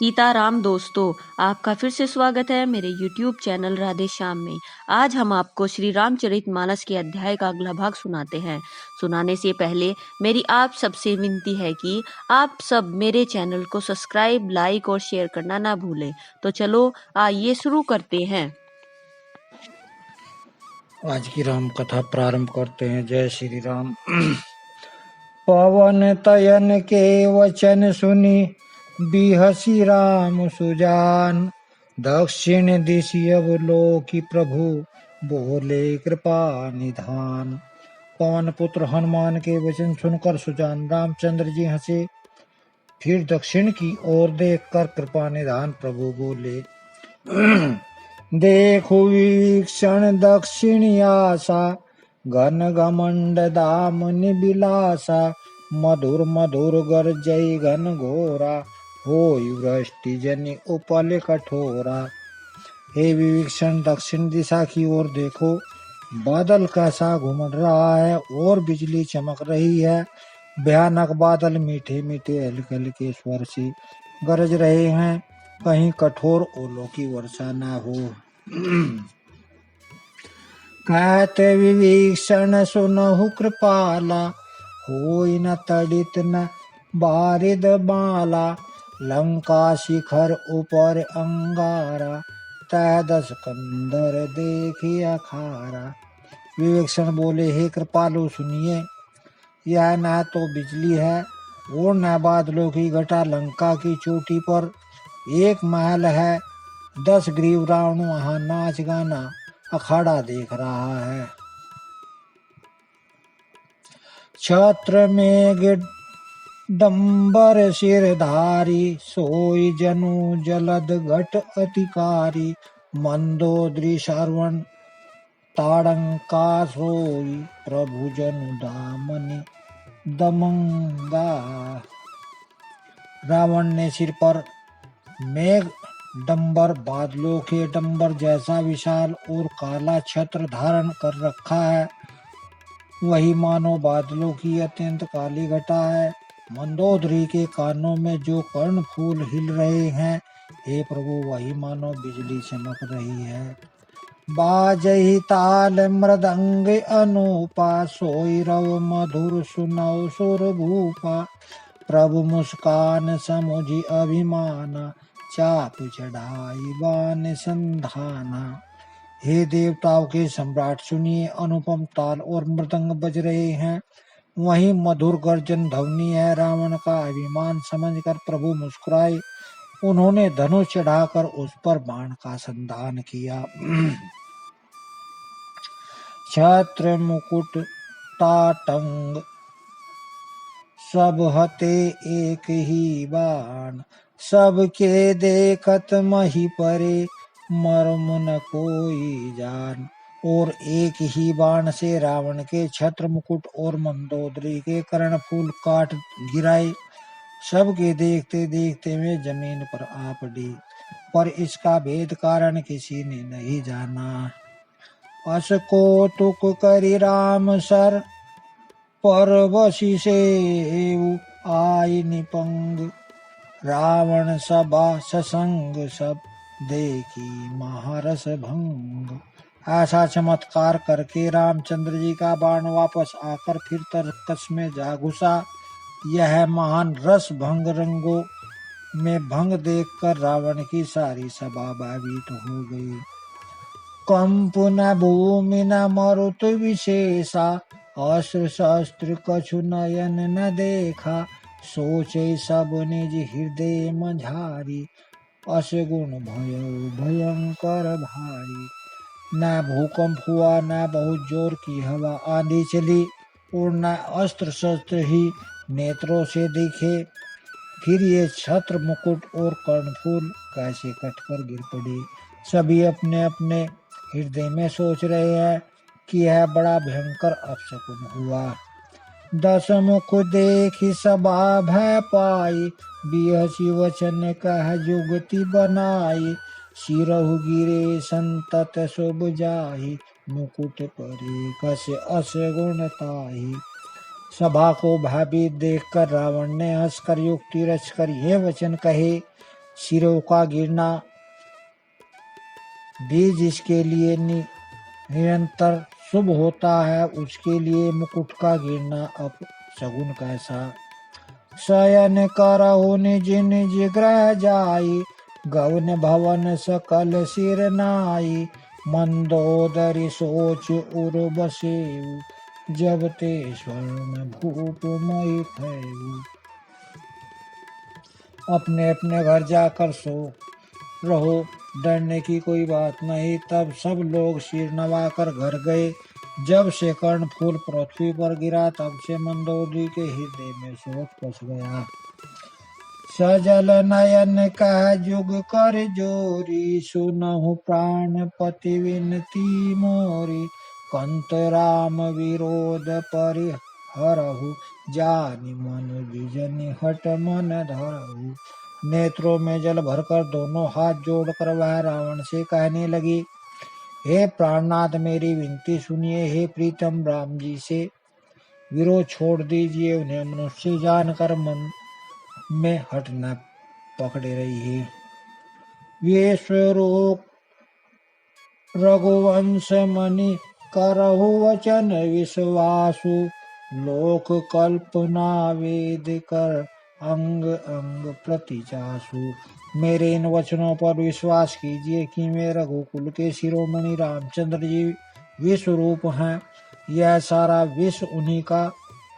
सीताराम दोस्तों, आपका फिर से स्वागत है मेरे YouTube चैनल राधे श्याम में। आज हम आपको श्री रामचरितमानस के अध्याय का अगला भाग सुनाते हैं। सुनाने से पहले मेरी आप सबसे विनती है कि आप सब मेरे चैनल को सब्सक्राइब, लाइक और शेयर करना ना भूलें। तो चलो आइए शुरू करते हैं। आज की राम कथा प्रारंभ करते हैं। जय श्री राम। पवन तयन के वचन सुनी बिहसी राम सुजान। दक्षिण दिशि अवलोकी प्रभु बोले कृपा निधान। पवन पुत्र हनुमान के वचन सुनकर सुजान रामचंद्र जी हंसे। फिर दक्षिण की ओर देखकर कृपा निधान प्रभु बोले, देखो वीक्षण दक्षिण आशा, घन घमंड दामनि बिलासा। मधुर मधुर गरजई घन घोरा, होई वृष्टि जनि उपल कठोरा। हे विवीक्षण, दक्षिण दिशा की ओर देखो, बादल कैसा घुमड़ रहा है और बिजली चमक रही है। भयानक बादल मीठे मीठे हल्के हल्के स्वर से गरज रहे हैं, कहीं कठोर ओलों की वर्षा न हो। कहते विभीषण सुनहु कृपाला, होई न तड़ित न बारिद बाला। लंका शिखर ऊपर अंगारा, तह दस कंदर देखिया खारा। विभीषण बोले, हे कृपालु सुनिए, यह न तो बिजली है और न बादलों की घटा। लंका की चोटी पर एक महल है, 10 ग्रीव रावण वहां नाच गाना अखाड़ा देख रहा है। छत्र में डंबर सिरधारी, सोई जनु जलद घट अतिकारी। मंदोदरी श्रवण ताड़ंका सोई, प्रभु जनु दामनि दमंगा। रावण ने सिर पर मेघ डंबर, बादलों के डंबर जैसा विशाल और काला छत्र धारण कर रखा है। वही मानो बादलों की अत्यंत काली घटा है। मंदोदरी के कानों में जो कर्ण फूल हिल रहे हैं, हे प्रभु वही मानो बिजली चमक रही है। बाजही ताल मृदंग अनूपा, सोई रव मधुर सुनौ सुर भूपा। प्रभु मुस्कान समुझि अभिमाना, चाप चढ़ाई बान संधाना। हे देवताओं के सम्राट सुनिए, अनुपम ताल और मृदंग बज रहे हैं, वहीं मधुर गर्जन ध्वनि है। रावण का अभिमान समझकर प्रभु मुस्कुराए। उन्होंने धनुष चढ़ाकर उस पर बाण का संधान किया। छत्र मुकुट ताटंग, सब हते एक ही बाण। सबके देखत मही परे, मर्म न कोई जान। और एक ही बाण से रावण के छत्र मुकुट और मंदोदरी के कर्णफूल काट गिराए। सबके देखते देखते वे जमीन पर आ पड़ी, पर इसका भेद कारण किसी ने नहीं जाना। अस कौतुक करि राम सर, परवशी से आई निपंग। रावण सभा ससंग, सब देखी महारस भंग। ऐसा चमत्कार करके रामचंद्र जी का बाण वापस आकर फिर तर्कस में जा घुसा। यह महान रस भंग रंगों में भंग देखकर रावण की सारी सभा भयभीत हो गई। कंप न भूमि न मरुत विशेषा, अस्त्र शस्त्र कछु नयन न देखा। सोचे सब निज हृदय मझारी, असगुण भयो भयंकर भारी। न भूकंप हुआ, न बहुत जोर की हवा आंधी चली, और न अस्त्र शस्त्र ही नेत्रों से दिखे। फिर ये छत्र मुकुट और कर्णफूल कैसे कटकर गिर पड़े। सभी अपने अपने हृदय में सोच रहे हैं कि यह बड़ा भयंकर अपशकुन हुआ। 10 मुख देखि सभा भय पाई, बिहसी वचन कह जुगति बनाई। सिरहु गिरे संतत शुभ जाहि, मुकुट परे कस अस गुण ताहि। सभा को भयभीत देखकर रावण ने हंसकर युक्ति रचकर ये वचन कहे, सिरों का गिरना भी जिसके लिए निरंतर शुभ होता है, उसके लिए मुकुट का गिरना अपशगुन कैसा। शयन करहु निज निज ग्रह जाई, गवन भवन सकल सिर नाई। मंदोदरी सोच उर बसेऊ, जब ते स्वर्ण भूप मोहि थैऊ। अपने अपने घर जाकर सो रहो, डरने की कोई बात नहीं। तब सब लोग सिर नवाकर घर गए। जब से कर्णफूल पृथ्वी पर गिरा, तब से मंदोदरी के हृदय में शोक पस गया। सजल नयन कह जुग कर जोरी, सुनहु प्राणपति विनती मोरी। कंत राम विरोध परिहरहु, जानि मनुज जनि हठ मन धरहु। नेत्रों में जल भरकर दोनों हाथ जोड़कर वह रावण से कहने लगी, हे प्राणनाथ मेरी विनती सुनिए। हे प्रीतम राम जी से विरोध छोड़ दीजिए, उन्हें मनुष्य जानकर मन में हट न पकड़े रहिए। वे स्वरूप रघुवंश मणि करहु वचन विश्वासु, लोक कल्पना वेद कर अंग अंग प्रति चासु। मेरे इन वचनों पर विश्वास कीजिए कि मैं रघुकुल के शिरोमणि रामचंद्र जी विश्व रूप हैं। यह सारा विश्व उन्हीं का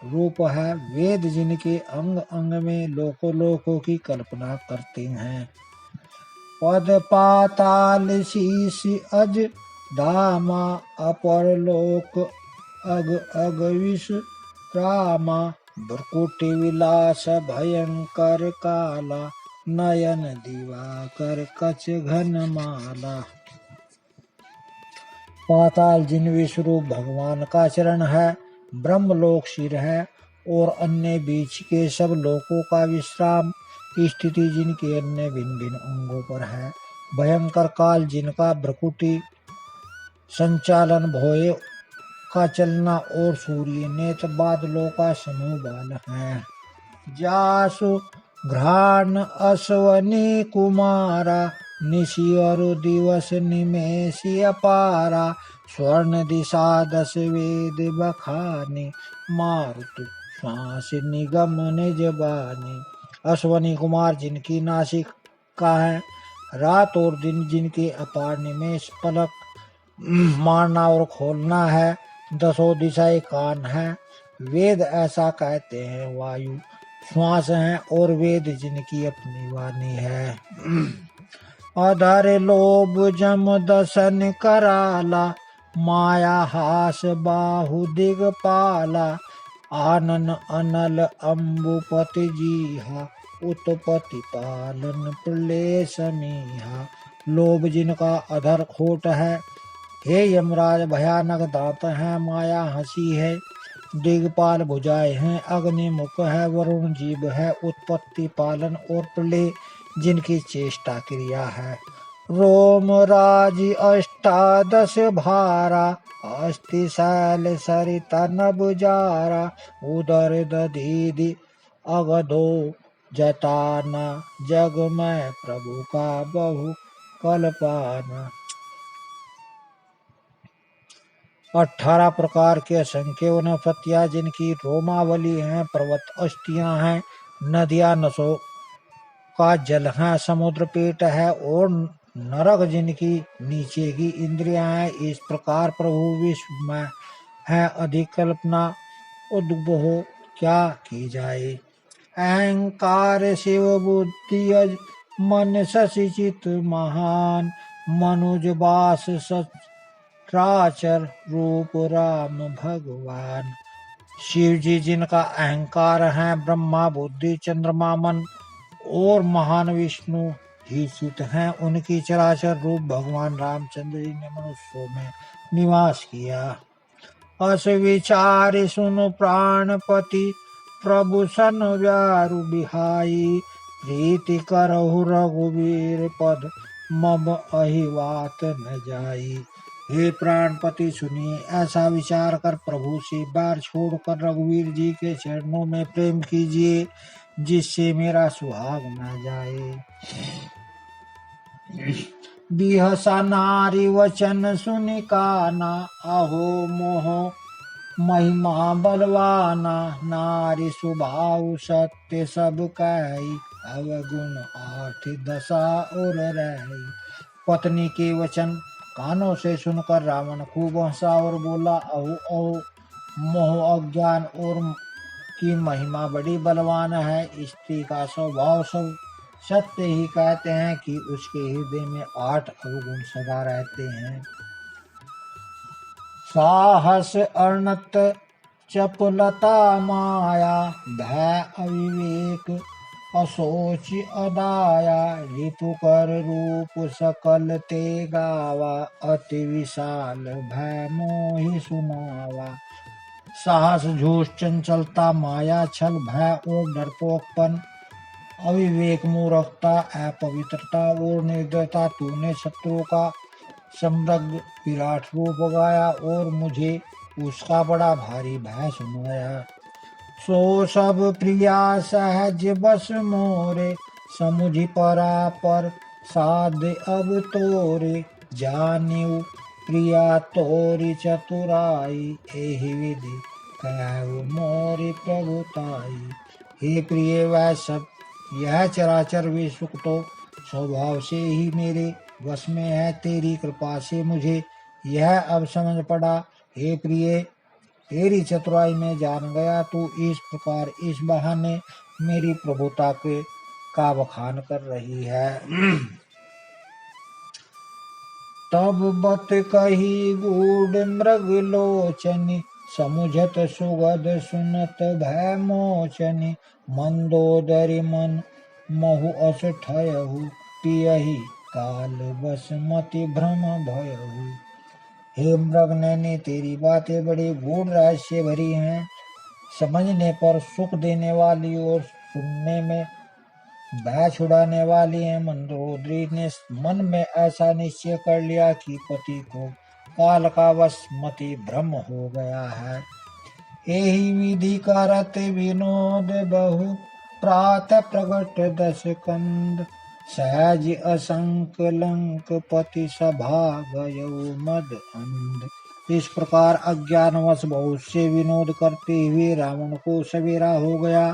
रूप है। वेद जिनके अंग अंग में लोकों लोकों की कल्पना करते हैं। पद पाताल शीश अज धामा, अपर लोक अग अग विष रामा। भ्रकुटि विलास भयंकर काला, नयन दिवाकर कच घन माला। पाताल जिन विश्वरूप भगवान का चरण है, ब्रह्मलोक सिर है और अन्य बीच के सब लोकों का विश्राम स्थिति जिनके अन्य भिन्न भिन्न अंगों पर है। भयंकर काल जिनका भ्रकुटि संचालन, भोए का चलना और सूर्य नेत्र बादलों का समूह बाल है। जासु घ्राण अश्वनी कुमारा, निशि और दिवस निमेषि अपारा। स्वर्ण दिशा दस वेद बखानी, मारुत श्वास निगम निज बानी। अश्वनी कुमार जिनकी नासिका है, रात और दिन जिनके अपार निमेष पलक मारना और खोलना है। दसों दिशाएं कान है, वेद ऐसा कहते हैं। वायु श्वास है और वेद जिनकी अपनी वाणी है। अधर लोभ जम दसन कराला, माया हास बाहु दिगपाला। आनन अनल अम्बुपति जीहा, उत्पत्ति पालन प्रलय समीहा। लोभ जिनका अधर खोट है, हे यमराज भयानक दांत हैं। माया हंसी है, दिगपाल भुजाएं हैं। अग्नि मुख है, वरुण जीव है। उत्पत्ति पालन और प्रलय जिनकी चेष्टा क्रिया है। रोम राज अष्टादश भारा, अस्थि शैल सरिता नभ जारा। उदर दधीधि अगधो जताना, जग में प्रभु का बहु कल्पाना। 18 प्रकार के असंख्य वनस्पतियां जिनकी रोमावली हैं। पर्वत अस्थियां हैं, नदियां नसों का जल है। समुद्र पेट है और नरक जिनकी नीचे की इंद्रियां हैं। इस प्रकार प्रभु विश्व में है, अधिक कल्पना उद्भव क्या की जाए। अहंकार शिव बुद्धि अज मन शशि चित महान, मनुज बास सचराचर रूप राम भगवान। शिव जी जिनका अहंकार है, ब्रह्मा बुद्धि चंद्रमा मन और महान विष्णु ही चित हैं। उनकी चराचर रूप भगवान रामचंद्र जी ने मनुष्यों में निवास किया। अस विचार सुन प्राणपति, प्रभु सन व्यारु बिहाई। प्रीति करहु रघुवीर पद, मम अहिवात न जाई। हे प्राणपति सुनिए, ऐसा विचार कर प्रभु से बार छोड़कर रघुवीर जी के चरणों में प्रेम कीजिए। जिससे मेरा सुहाग न जाए। बिहसा नारी वचन सुनि काना, अहो मोह महिमा बलवाना। नारी स्वभाव सत्य सब कही, अवगुण 8 दशा और रही। पत्नी के वचन कानों से सुनकर रावण खूब हंसा और बोला, अहो अहो मोह अज्ञान और की महिमा बड़ी बलवान है। स्त्री का स्वभाव सब सत्य ही कहते हैं कि उसके हृदय में 8 अवगुण सदा रहते हैं। साहस अर्णत चपलता माया, भय अविवेक असोच अदाया। रिपुकर रूप सकल ते गावा, अति विशाल भय मोहि सुनावा। साहस झूठ चंचलता माया छल भय और डरपोकपन, अविवेक मूर्खता अपवित्रता और निर्दयता। तूने शत्रुओं का समृद्ध विराट रूप गाया और मुझे उसका बड़ा भारी भय सुनाया। सो सब प्रिया सहज बस मोरे, समुझ परापर साध अब तोरे। जानिउ प्रिया तोरी चतुराई, एहि विधि कहु मोरी प्रभुताई। हे प्रिय वह सब यह चराचर वे सुख तो स्वभाव से ही मेरे वश में है। तेरी कृपा से मुझे यह अब समझ पड़ा। हे प्रिय तेरी चतुराई में जान गया। तू इस प्रकार इस बहाने मेरी प्रभुता के का बखान कर रही है। तब बत कही गूढ़ मृग लोचनी, समुझत सुगध सुनत भय मोचनी। मंदोदरी मन महु अस ठयहु, पियहि काल बस मति भ्रम भयहु। हे मृग नैनी तेरी बातें बड़ी गूढ़ रहस्य भरी हैं। समझने पर सुख देने वाली और सुनने में भय छुड़ाने वाली है। मंदोदरी ने मन में ऐसा निश्चय कर लिया कि पति को काल का वश मति भ्रम हो गया है। यही विधि करत विनोद बहु, प्रात प्रगट 10 कंद। सहज असंक लंक पति सभा, गयौ मद अंध। इस प्रकार अज्ञानवश बहुत से विनोद करते हुए रावण को सवेरा हो गया।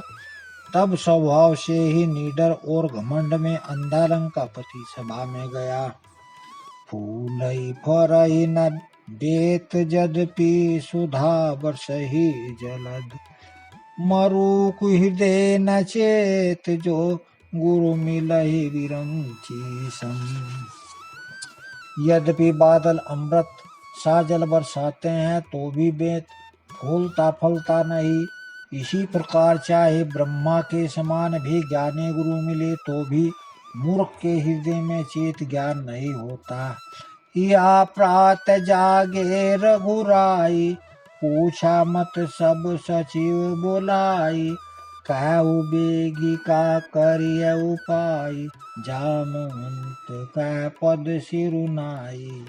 तब स्वभाव से ही निडर और घमंड में अंधा लंकापति सभा में गया। फूलई फरई न बेत यद्यपि, सुधा बरसहि जलद। मरुक हृदय न चेत, जो गुरु मिलहि विरंची सम। यद्यपि बादल अमृत सा जल बरसाते हैं तो भी बेत फूलता फलता नहीं। इसी प्रकार चाहे ब्रह्मा के समान भी ज्ञानी गुरु मिले तो भी मूर्ख के हृदय में चेत ज्ञान नहीं होता। या प्रात जागे रघुराई, पूछा मत सब सचिव बुलाई। कहु बेगी का करिय उपाय, जामवंत कह पद सिरुनाई।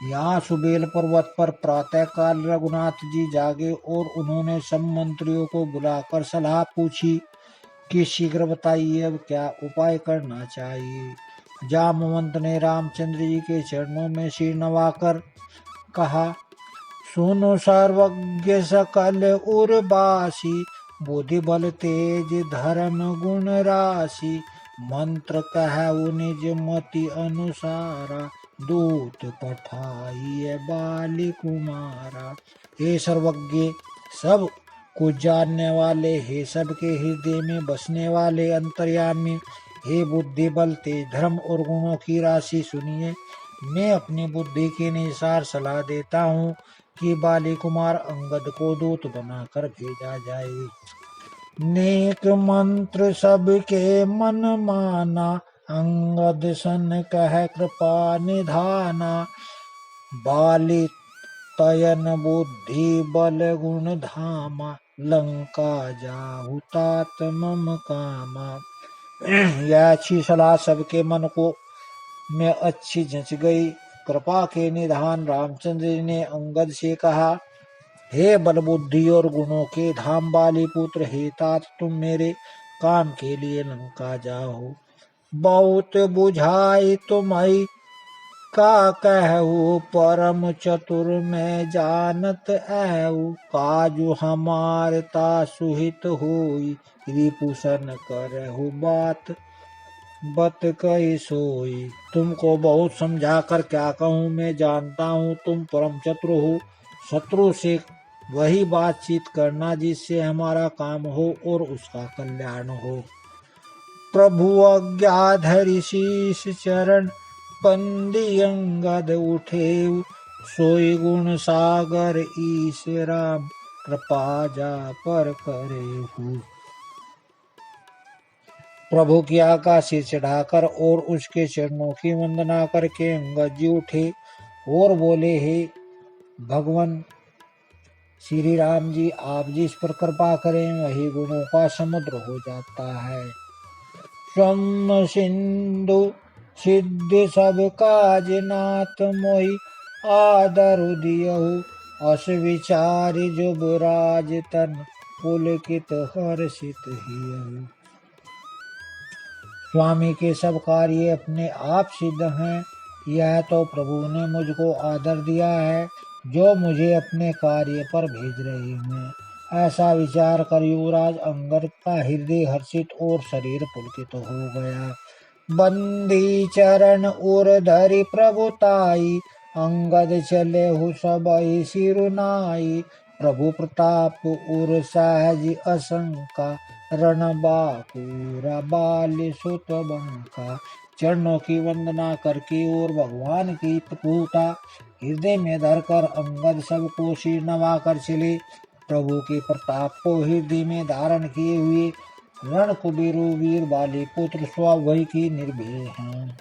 यहाँ सुबेल पर्वत पर प्रातः काल रघुनाथ जी जागे और उन्होंने सब मंत्रियों को बुलाकर सलाह पूछी कि शीघ्र बताइए अब क्या उपाय करना चाहिए। जामवंत ने रामचंद्र जी के चरणों में सिर नवाकर कहा, सुनो सर्वज्ञ सकल उर्वासी, बुद्धि बल तेज धर्म गुण राशि। मंत्र कहु निज मति अनुसारा, दूत पठाइए बाली कुमारा। हे सर्वज्ञ सब कुछ जानने वाले, हे सबके हृदय में बसने वाले अंतर्यामी, हे बुद्धि बल तेज धर्म और गुणों की राशि, सुनिए। मैं अपनी बुद्धि के अनुसार सलाह देता हूँ कि बाली कुमार अंगद को दूत बनाकर भेजा जाए। नेक मंत्र सबके मन माना, अंगद सन कह कृपा निधाना। बाली तयन बुद्धि बल गुण धामा, लंका जाहु तात मम कामा। यह अच्छी सलाह सबके मन को में अच्छी जच गई। कृपा के निधान रामचंद्र जी ने अंगद से कहा, हे बल बुद्धि और गुणों के धाम बाली पुत्र, हे तात तुम मेरे काम के लिए लंका जाओ। बहुत बुझाई तुम्हारी का कहू, परम चतुर में जानत ऐऊ। काजू हमार ता सुहित होई, रिपुसन करहु बात बत कही सोई। तुमको बहुत समझा कर क्या कहूँ, मैं जानता हूँ तुम परम चतुर हो। शत्रु से वही बातचीत करना जिससे हमारा काम हो और उसका कल्याण हो। प्रभु अज्ञाधरि शीश चरण बंदी अंगद उठे, सोई गुण सागर ईश राम कृपा जा पर करे। प्रभु की आका सिर चढ़ाकर और उसके चरणों की वंदना करके अंगद जी उठे और बोले, हे भगवान श्री राम जी, आप जिस पर कृपा करें वही गुणों का समुद्र हो जाता है। स्वम सिंधु सिद्ध सब काज नाथ, मोहि आदर दियहु। अस विचारि जुबराज तन, पुलकित हर्षित हियहु। स्वामी के सब कार्य अपने आप सिद्ध हैं, यह तो प्रभु ने मुझको आदर दिया है जो मुझे अपने कार्य पर भेज रहे हैं। ऐसा विचार कर युवराज अंगद का हृदय हर्षित और शरीर पुलकित हो गया। बंदी चरण उर धरि प्रभुताई, अंगद चले हु सबहि सिरुनाई। प्रभु प्रताप उर सहज असंका, रण बाकुरा बाल सुत बंका। चरणों की वंदना करके और भगवान की प्रभुता हृदय में धरकर अंगद सबको सिर नवा कर चले। प्रभु के प्रताप को हृदय में धारण किए हुए रण कुबेरो वीर बाली पुत्र स्वाभाविक की निर्भय हैं।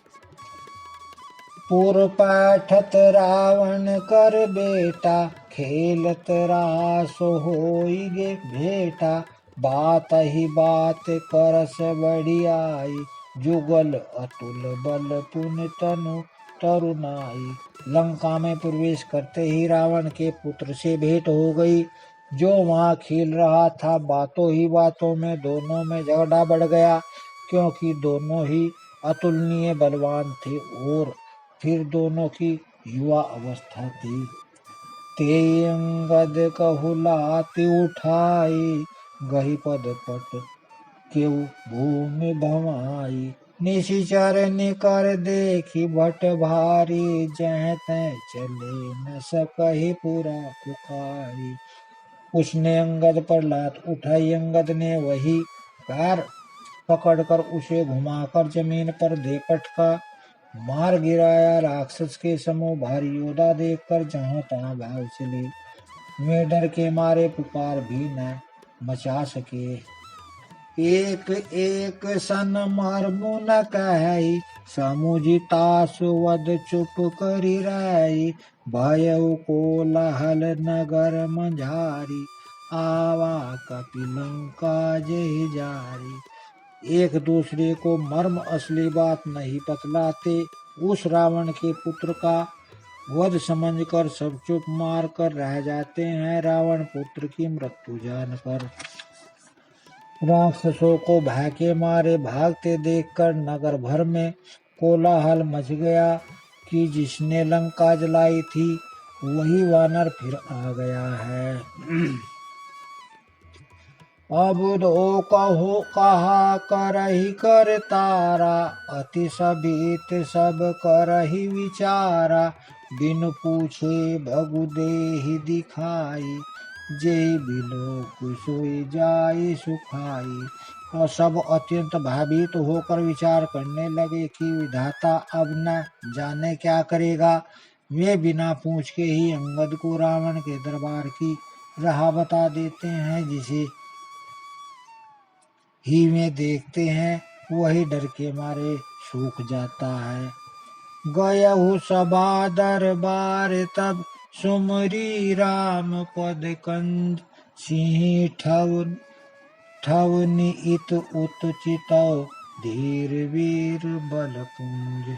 पुर पाठत रावण कर बेटा, खेलत रास होई गे भेटा। बात ही बात करस बढ़ियाई, जुगल अतुल बल पुन तनु तरुणाई। लंका में प्रवेश करते ही रावण के पुत्र से भेंट हो गई। जो वहां खेल रहा था, बातों ही बातों में दोनों में झगड़ा बढ़ गया, क्योंकि दोनों ही अतुलनीय बलवान थे और फिर दोनों की युवा अवस्था थी। ते अंगद कहु लाति उठाई, गही पद पट केउ भूमि भवाई। निशिचर निकर देखी भट भारी, जह तह चले न सकहि पुरा पुकारी। उसने अंगद पर लात उठाई। अंगद ने वही पैर पकड़कर उसे घुमाकर जमीन पर दे पटका, मार गिराया। राक्षस के समूह भारी योद्धा देखकर जहां तहां भाग चले। वे डर के मारे पुकार भी न मचा सके। एक एक सन मरमु न कही, समुझि तासु वध चुप करि रही। भयउ कोलाहल नगर मझारी, आवा कपिलंका जय जारी। एक दूसरे को मर्म असली बात नहीं बतलाते। उस रावण के पुत्र का वध समझकर सब चुप मार कर रह जाते हैं। रावण पुत्र की मृत्यु जानकर राक्षसों को भय के मारे भागते देखकर नगर भर में कोलाहल मच गया कि जिसने लंका जलाई थी वही वानर फिर आ गया है। अब दो कहो कहा करही कर तारा, अति सबित सब करही विचारा। बिन पूछे भगु देहि दिखाई, जेहि बिलोक सोई जाई सुखाई। और सब अत्यंत भयभीत होकर विचार करने लगे कि विधाता अब न जाने क्या करेगा। वे बिना पूछ के ही अंगद को रावण के दरबार की राह बता देते हैं। जिसे ही में देखते हैं वही डर के मारे सूख जाता है। गयहु सभा दरबार तब, सुमरी राम पद कंज। सिंह ठवनि इत उत चितौ, धीर वीर बलपुंज।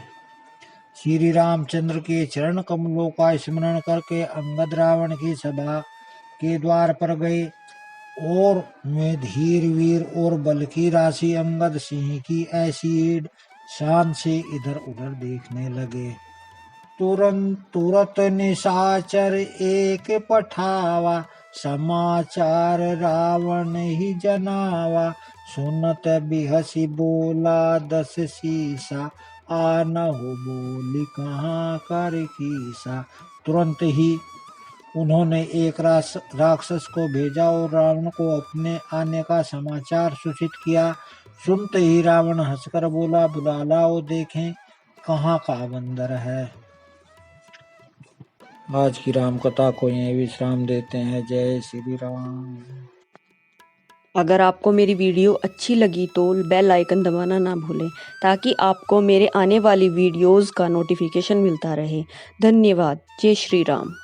श्री रामचंद्र के चरण कमलों का स्मरण करके अंगद रावण की सभा के द्वार पर गए। और में धीर वीर और बल की राशि अंगद सिंह की ऐसी शान से इधर उधर देखने लगे। तुरत निशाचर एक पठावा, समाचार रावण ही जनावा। सुनत बिहसी बोला 10 सीसा, आनहु बोली कहाँ कर कीसा। तुरंत ही उन्होंने एक राक्षस को भेजा और रावण को अपने आने का समाचार सूचित किया। सुनते ही रावण हंसकर बोला, बुला लाओ देखें कहाँ का बंदर है। आज की राम कथा को यहीं विश्राम देते हैं। जय श्री राम। अगर आपको मेरी वीडियो अच्छी लगी तो बेल आइकन दबाना ना भूलें ताकि आपको मेरे आने वाली वीडियोस का नोटिफिकेशन मिलता रहे। धन्यवाद। जय श्री राम।